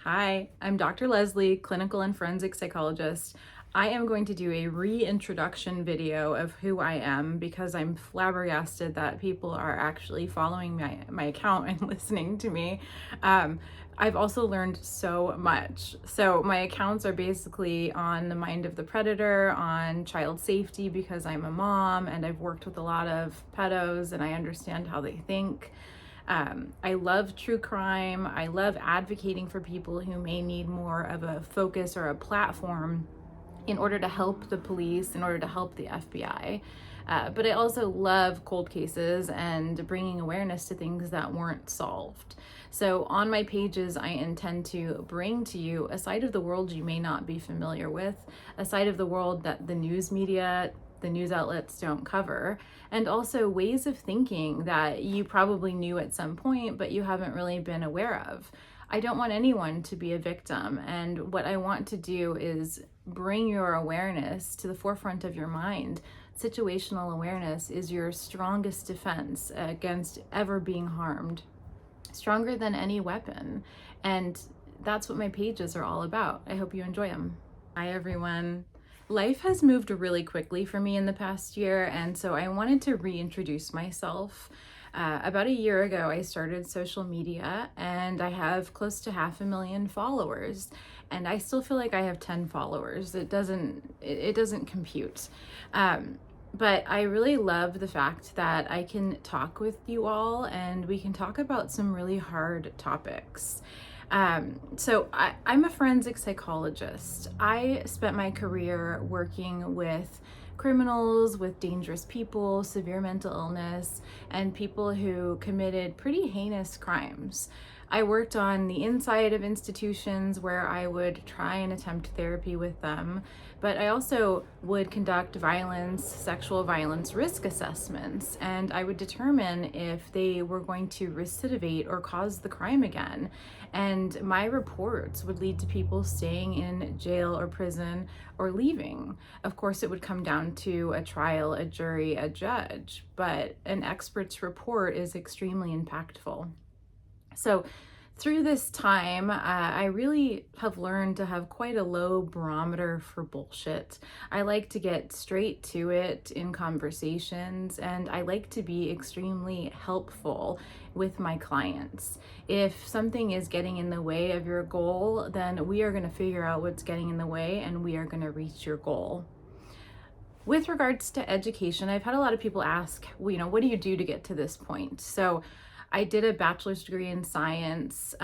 Hi, I'm Dr. Leslie, clinical and forensic psychologist. I am going to do a reintroduction video of who I am because I'm flabbergasted that people are actually following my account and listening to me. I've also learned so much. So my accounts are basically on the mind of the predator, on child safety because I'm a mom and I've worked with a lot of pedos and I understand how they think. I love true crime. I love advocating for people who may need more of a focus or a platform in order to help the police, in order to help the FBI. But I also love cold cases and bringing awareness to things that weren't solved. So on my pages, I intend to bring to you a side of the world you may not be familiar with, a side of the world that the news media, the news outlets don't cover, and also ways of thinking that you probably knew at some point, but you haven't really been aware of. I don't want anyone to be a victim, and what I want to do is bring your awareness to the forefront of your mind. Situational awareness is your strongest defense against ever being harmed, stronger than any weapon, and that's what my pages are all about. I hope you enjoy them. Hi everyone. Life has moved really quickly for me in the past year, and so I wanted to reintroduce myself. About a year ago, I started social media and I have close to 500,000 followers, and I still feel like I have 10 followers. It doesn't compute. But I really love the fact that I can talk with you all and we can talk about some really hard topics. I'm a forensic psychologist. I spent my career working with criminals, with dangerous people, severe mental illness, and people who committed pretty heinous crimes. I worked on the inside of institutions where I would try and attempt therapy with them, but I also would conduct sexual violence risk assessments, and I would determine if they were going to recidivate or cause the crime again. And my reports would lead to people staying in jail or prison or leaving. Of course, it would come down to a trial, a jury, a judge, but an expert's report is extremely impactful. So through this time, I really have learned to have quite a low barometer for bullshit. I like to get straight to it in conversations, and I like to be extremely helpful with my clients. If something is getting in the way of your goal, then we are going to figure out what's getting in the way and we are going to reach your goal. With regards to education, I've had a lot of people ask, well, what do you do to get to this point? So I did a bachelor's degree in science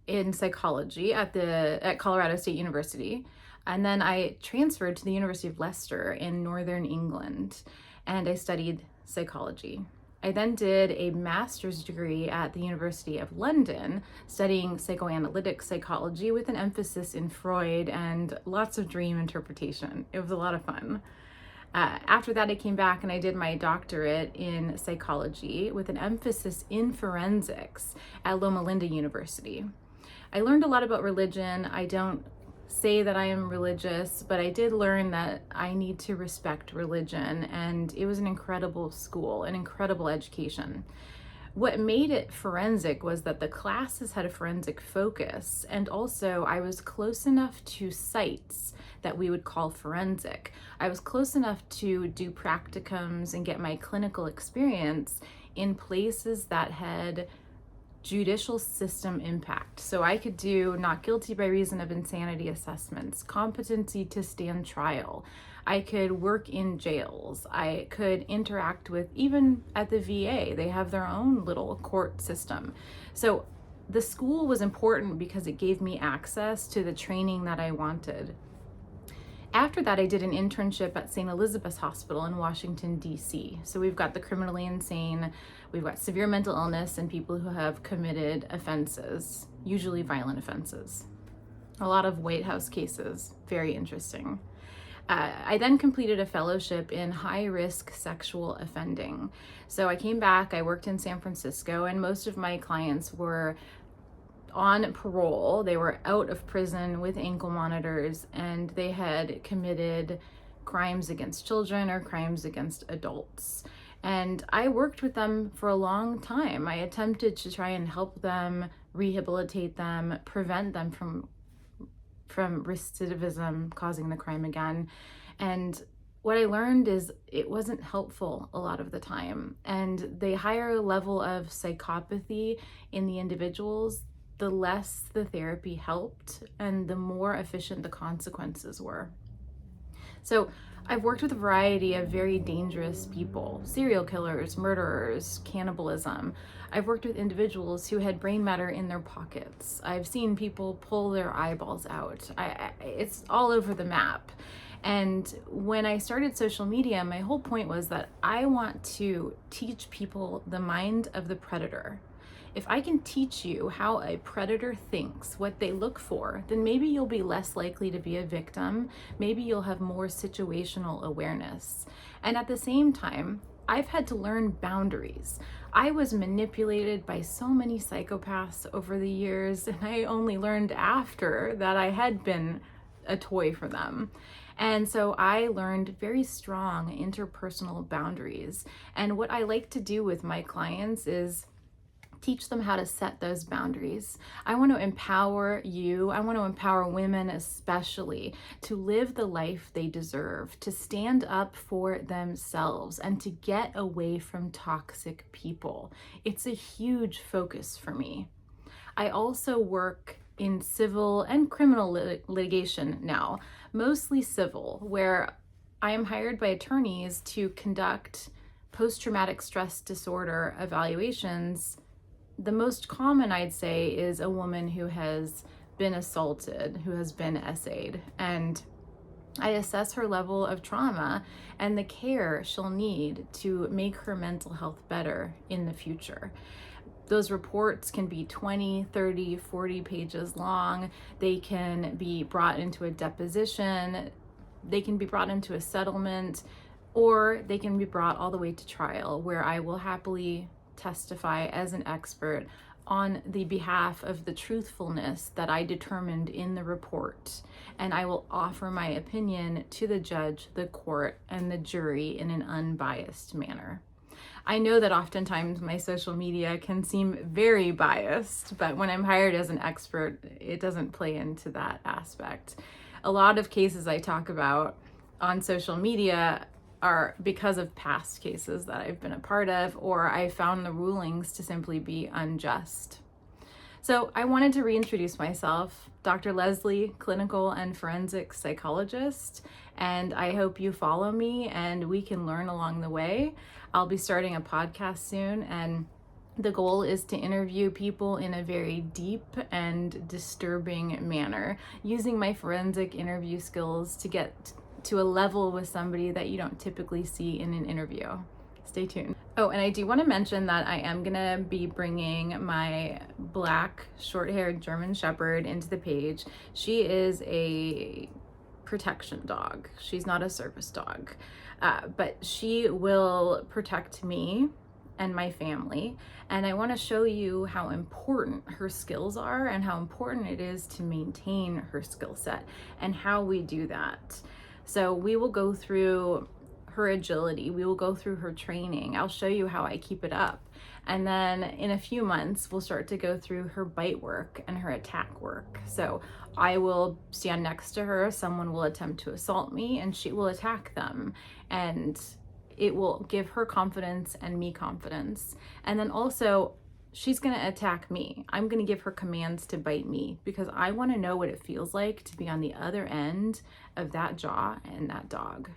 in psychology at Colorado State University. And then I transferred to the University of Leicester in Northern England, and I studied psychology. I then did a master's degree at the University of London, studying psychoanalytic psychology with an emphasis in Freud and lots of dream interpretation. It was a lot of fun. After that, I came back and I did my doctorate in psychology with an emphasis in forensics at Loma Linda University. I learned a lot about religion. I don't say that I am religious, but I did learn that I need to respect religion, and it was an incredible school, an incredible education. What made it forensic was that the classes had a forensic focus, and also I was close enough to sites that we would call forensic. I was close enough to do practicums and get my clinical experience in places that had judicial system impact. So I could do not guilty by reason of insanity assessments, competency to stand trial. I could work in jails. I could interact with, even at the VA, they have their own little court system. So the school was important because it gave me access to the training that I wanted. After that, I did an internship at St. Elizabeth's Hospital in Washington, D.C. So we've got the criminally insane, we've got severe mental illness, and people who have committed offenses, usually violent offenses. A lot of White House cases, very interesting. I then completed a fellowship in high-risk sexual offending. So I came back, I worked in San Francisco, and most of my clients were on parole. They were out of prison with ankle monitors, and they had committed crimes against children or crimes against adults. And I worked with them for a long time. I attempted to try and help them rehabilitate them, prevent them from recidivism, causing the crime again. And what I learned is it wasn't helpful a lot of the time. And the higher level of psychopathy in the individuals, the less the therapy helped and the more efficient the consequences were. So I've worked with a variety of very dangerous people, serial killers, murderers, cannibalism. I've worked with individuals who had brain matter in their pockets. I've seen people pull their eyeballs out. It's all over the map. And when I started social media, my whole point was that I want to teach people the mind of the predator. If I can teach you how a predator thinks, what they look for, then maybe you'll be less likely to be a victim. Maybe you'll have more situational awareness. And at the same time, I've had to learn boundaries. I was manipulated by so many psychopaths over the years, and I only learned after that I had been a toy for them. And so I learned very strong interpersonal boundaries. And what I like to do with my clients is teach them how to set those boundaries. I want to empower you. I want to empower women especially to live the life they deserve, to stand up for themselves, and to get away from toxic people. It's a huge focus for me. I also work in civil and criminal litigation now, mostly civil, where I am hired by attorneys to conduct post-traumatic stress disorder evaluations. The most common, I'd say, is a woman who has been assaulted, who has been essayed, and I assess her level of trauma and the care she'll need to make her mental health better in the future. Those reports can be 20, 30, 40 pages long. They can be brought into a deposition. They can be brought into a settlement, or they can be brought all the way to trial, where I will happily testify as an expert on the behalf of the truthfulness that I determined in the report. And I will offer my opinion to the judge, the court, and the jury in an unbiased manner. I know that oftentimes my social media can seem very biased, but when I'm hired as an expert, it doesn't play into that aspect. A lot of cases I talk about on social media are because of past cases that I've been a part of, or I found the rulings to simply be unjust. So I wanted to reintroduce myself, Dr. Leslie, clinical and forensic psychologist, and I hope you follow me and we can learn along the way. I'll be starting a podcast soon, and the goal is to interview people in a very deep and disturbing manner, using my forensic interview skills to get to a level with somebody that you don't typically see in an interview. Stay tuned. Oh, and I do want to mention that I am gonna be bringing my black short-haired German Shepherd into the page. She is a protection dog. She's not a service dog, but she will protect me and my family. And I want to show you how important her skills are and how important it is to maintain her skill set and how we do that. So we will go through her agility. We will go through her training. I'll show you how I keep it up. And then in a few months, we'll start to go through her bite work and her attack work. So I will stand next to her. Someone will attempt to assault me and she will attack them. And it will give her confidence and me confidence. And then also, she's going to attack me. I'm going to give her commands to bite me because I want to know what it feels like to be on the other end of that jaw and that dog.